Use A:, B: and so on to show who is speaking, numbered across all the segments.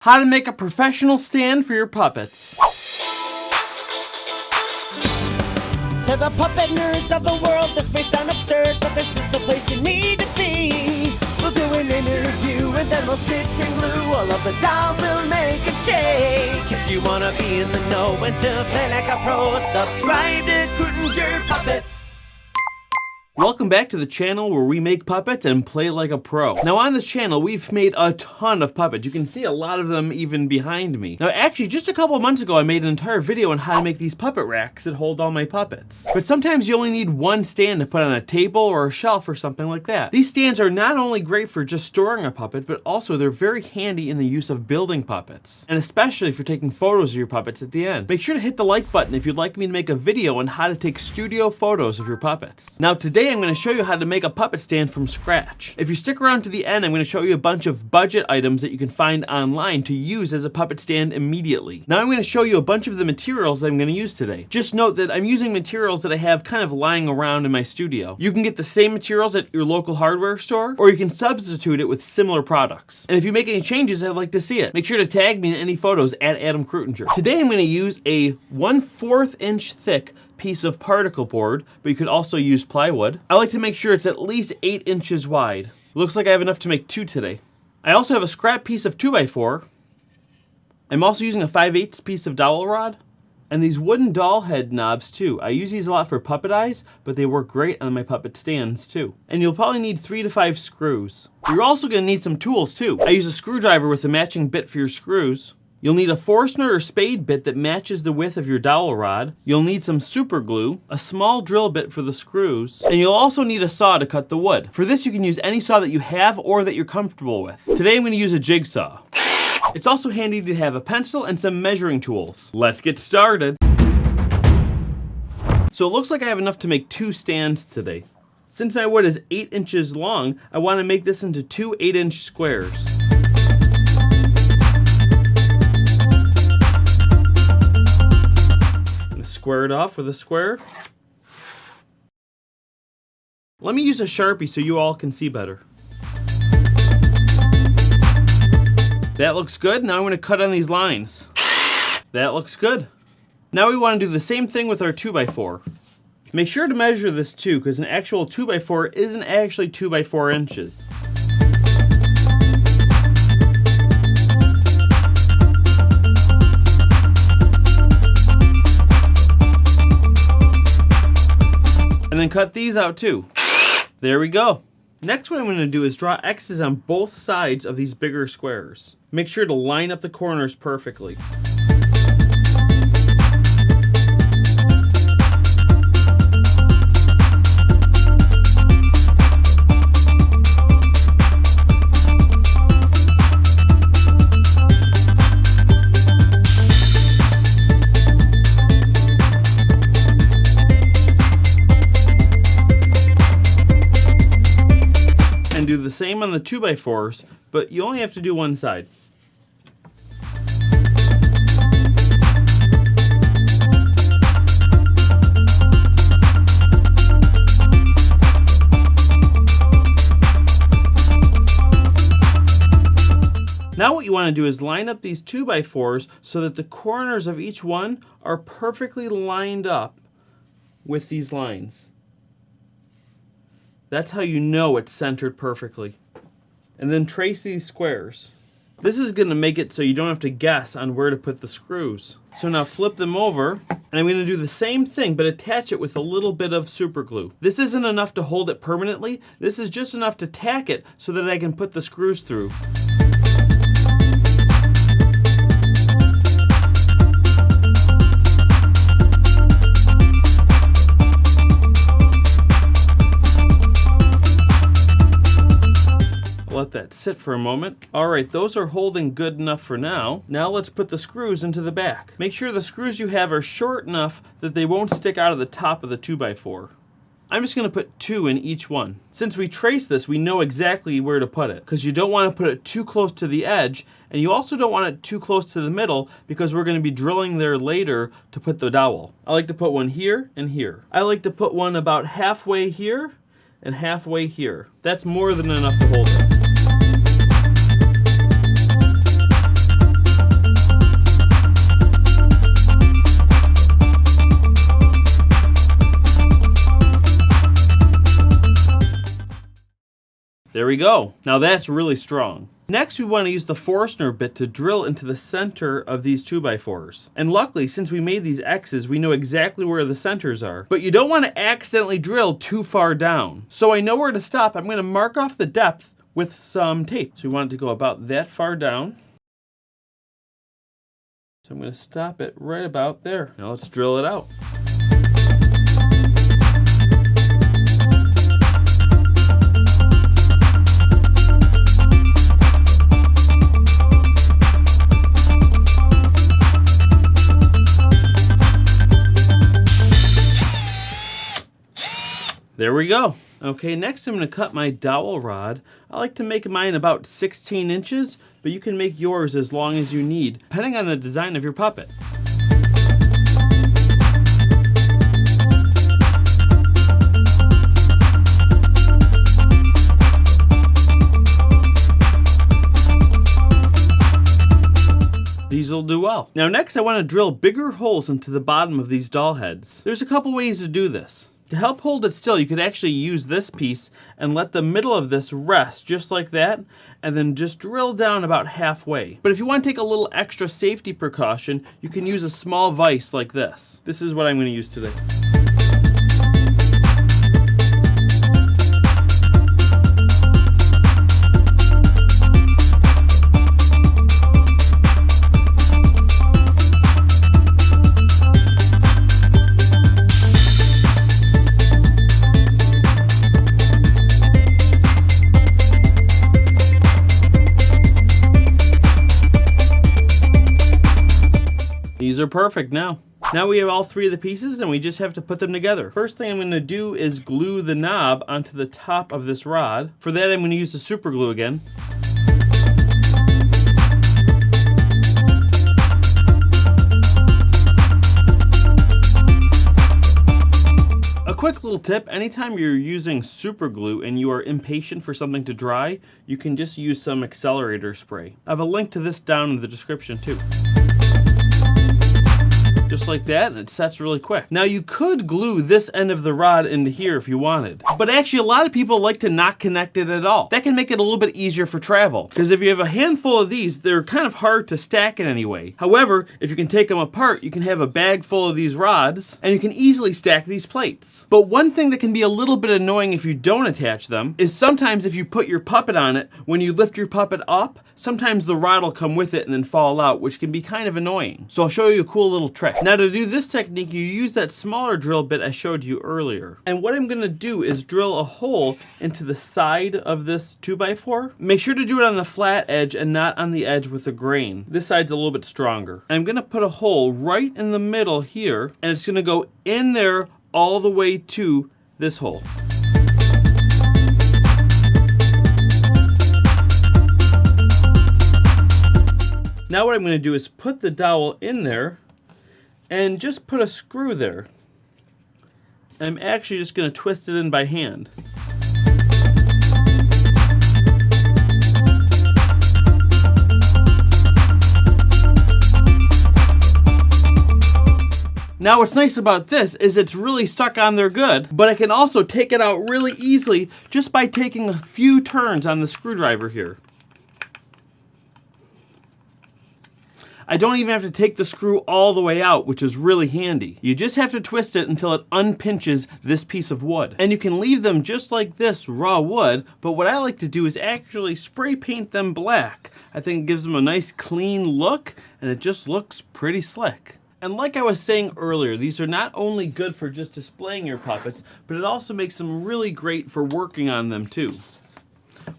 A: How to make a professional stand for your puppets.
B: To the puppet nerds of the world, this may sound absurd, but this is the place you need to be. We'll do an interview and then we'll stitch and glue all of the dolls, we'll make it shake. If you wanna be in the know and to play like a pro, subscribe to Krutinger Puppets.
A: Welcome back to the channel where we make puppets and play like a pro. Now on this channel, we've made a ton of puppets. You can see a lot of them even behind me. Now actually, just a couple months ago, I made an entire video on how to make these puppet racks that hold all my puppets. But sometimes you only need one stand to put on a table or a shelf or something like that. These stands are not only great for just storing a puppet, but also they're very handy in the use of building puppets. And especially for taking photos of your puppets at the end. Make sure to hit the like button if you'd like me to make a video on how to take studio photos of your puppets. Now today, I'm going to show you how to make a puppet stand from scratch. If you stick around to the end, I'm going to show you a bunch of budget items that you can find online to use as a puppet stand immediately. Now I'm going to show you a bunch of the materials that I'm going to use today. Just note that I'm using materials that I have kind of lying around in my studio. You can get the same materials at your local hardware store, or you can substitute it with similar products. And if you make any changes, I'd like to see it. Make sure to tag me in any photos at Adam Krutinger. Today I'm going to use a 1/4 inch thick piece of particle board, but you could also use plywood. I like to make sure it's at least 8 inches wide. Looks like I have enough to make 2 today. I also have a scrap piece of 2x4. I'm also using a 5/8 piece of dowel rod, and these wooden doll head knobs too. I use these a lot for puppet eyes, but they work great on my puppet stands too. And you'll probably need 3 to 5 screws. You're also going to need some tools too. I use a screwdriver with a matching bit for your screws. You'll need a Forstner or spade bit that matches the width of your dowel rod. You'll need some super glue, a small drill bit for the screws, and you'll also need a saw to cut the wood. For this, you can use any saw that you have or that you're comfortable with. Today, I'm going to use a jigsaw. It's also handy to have a pencil and some measuring tools. Let's get started. So it looks like I have enough to make 2 stands today. Since my wood is 8 inches long, I want to make this into 2 8-inch squares. Square it off with a square. Let me use a Sharpie so you all can see better. That looks good. Now I'm going to cut on these lines. That looks good. Now we want to do the same thing with our 2x4. Make sure to measure this too, because an actual 2x4 isn't actually 2x4 inches. And then cut these out too. There we go. Next, what I'm going to do is draw X's on both sides of these bigger squares. Make sure to line up the corners perfectly. Do the same on the 2x4s, but you only have to do one side. Now what you want to do is line up these 2x4s so that the corners of each one are perfectly lined up with these lines. That's how you know it's centered perfectly. And then trace these squares. This is going to make it so you don't have to guess on where to put the screws. So now flip them over, and I'm going to do the same thing, but attach it with a little bit of super glue. This isn't enough to hold it permanently. This is just enough to tack it so that I can put the screws through. Let that sit for a moment. Alright, those are holding good enough for now. Now let's put the screws into the back. Make sure the screws you have are short enough that they won't stick out of the top of the 2x4. I'm just going to put 2 in each one. Since we traced this, we know exactly where to put it, because you don't want to put it too close to the edge, and you also don't want it too close to the middle, because we're going to be drilling there later to put the dowel. I like to put one here and here. I like to put one about halfway here and halfway here. That's more than enough to hold it. we go. Now that's really strong. Next, we want to use the Forstner bit to drill into the center of these 2x4s. And luckily, since we made these X's, we know exactly where the centers are. But you don't want to accidentally drill too far down. So I know where to stop. I'm going to mark off the depth with some tape. So we want it to go about that far down. So I'm going to stop it right about there. Now let's drill it out. There we go. Okay, next I'm going to cut my dowel rod. I like to make mine about 16 inches, but you can make yours as long as you need, depending on the design of your puppet. These will do well. Now next I want to drill bigger holes into the bottom of these doll heads. There's a couple ways to do this. To help hold it still, you could actually use this piece and let the middle of this rest just like that, and then just drill down about halfway. But if you want to take a little extra safety precaution, you can use a small vise like this. This is what I'm going to use today. These are perfect now. Now we have all three of the pieces and we just have to put them together. First thing I'm going to do is glue the knob onto the top of this rod. For that I'm going to use the super glue again. A quick little tip, anytime you're using super glue and you are impatient for something to dry, you can just use some Accelerator spray. I have a link to this down in the description too. Just like that, and it sets really quick. Now you could glue this end of the rod into here if you wanted, but actually a lot of people like to not connect it at all. That can make it a little bit easier for travel, because if you have a handful of these, they're kind of hard to stack in any way. However, if you can take them apart, you can have a bag full of these rods, and you can easily stack these plates. But one thing that can be a little bit annoying if you don't attach them, is sometimes if you put your puppet on it, when you lift your puppet up, sometimes the rod will come with it and then fall out, which can be kind of annoying. So I'll show you a cool little trick. Now to do this technique, you use that smaller drill bit I showed you earlier. And what I'm gonna do is drill a hole into the side of this 2x4. Make sure to do it on the flat edge and not on the edge with the grain. This side's a little bit stronger. I'm gonna put a hole right in the middle here, and it's gonna go in there all the way to this hole. Now what I'm going to do is put the dowel in there and just put a screw there. I'm actually just going to twist it in by hand. Now what's nice about this is it's really stuck on there good, but I can also take it out really easily just by taking a few turns on the screwdriver here. I don't even have to take the screw all the way out, which is really handy. You just have to twist it until it unpinches this piece of wood. And you can leave them just like this, raw wood, but what I like to do is actually spray paint them black. I think it gives them a nice clean look, and it just looks pretty slick. And like I was saying earlier, these are not only good for just displaying your puppets, but it also makes them really great for working on them too.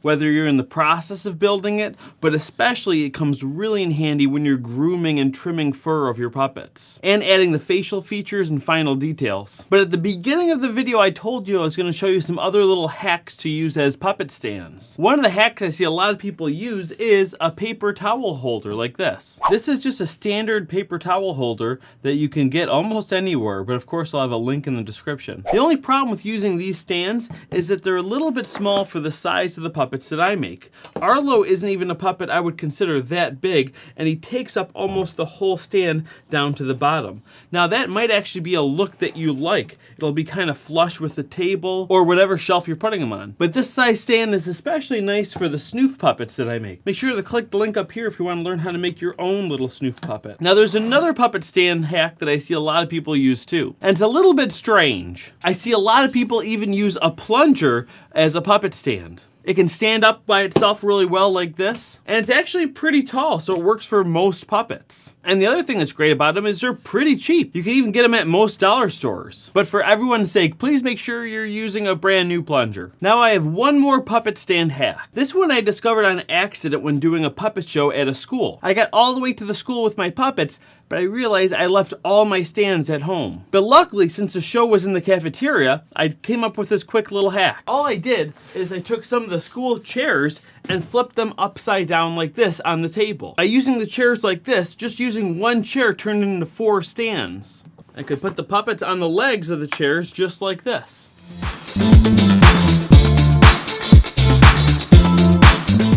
A: Whether you're in the process of building it, but especially it comes really in handy when you're grooming and trimming fur of your puppets, and adding the facial features and final details. But at the beginning of the video, I told you I was going to show you some other little hacks to use as puppet stands. One of the hacks I see a lot of people use is a paper towel holder like this. This is just a standard paper towel holder that you can get almost anywhere, but of course I'll have a link in the description. The only problem with using these stands is that they're a little bit small for the size of the puppet puppets that I make. Arlo isn't even a puppet I would consider that big, and he takes up almost the whole stand down to the bottom. Now that might actually be a look that you like. It'll be kind of flush with the table or whatever shelf you're putting them on. But this size stand is especially nice for the snoof puppets that I make. Make sure to click the link up here if you want to learn how to make your own little snoof puppet. Now there's another puppet stand hack that I see a lot of people use too. And it's a little bit strange. I see a lot of people even use a plunger as a puppet stand. It can stand up by itself really well like this, and it's actually pretty tall, so it works for most puppets. And the other thing that's great about them is they're pretty cheap. You can even get them at most dollar stores. But for everyone's sake, please make sure you're using a brand new plunger. Now I have one more puppet stand hack. This one I discovered on accident when doing a puppet show at a school. I got all the way to the school with my puppets, but I realized I left all my stands at home. But luckily, since the show was in the cafeteria, I came up with this quick little hack. All I did is I took some of the school chairs and flipped them upside down like this on the table. By using the chairs like this, just using one chair turned into 4 stands. I could put the puppets on the legs of the chairs just like this.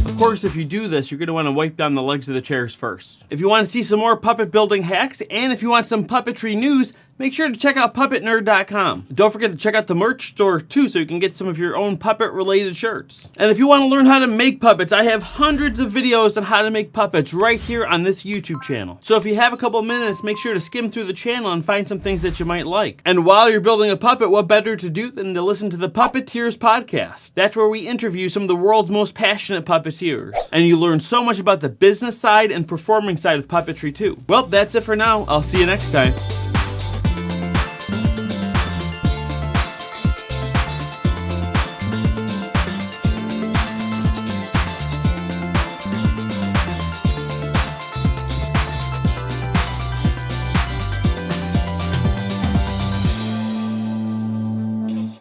A: Of course, if you do this, you're going to want to wipe down the legs of the chairs first. If you want to see some more puppet building hacks, and if you want some puppetry news, make sure to check out puppetnerd.com. Don't forget to check out the merch store too, so you can get some of your own puppet related shirts. And if you want to learn how to make puppets, I have hundreds of videos on how to make puppets right here on this YouTube channel. So if you have a couple minutes, make sure to skim through the channel and find some things that you might like. And while you're building a puppet, what better to do than to listen to the Puppeteers podcast? That's where we interview some of the world's most passionate puppeteers. And you learn so much about the business side and performing side of puppetry too. Well, that's it for now. I'll see you next time.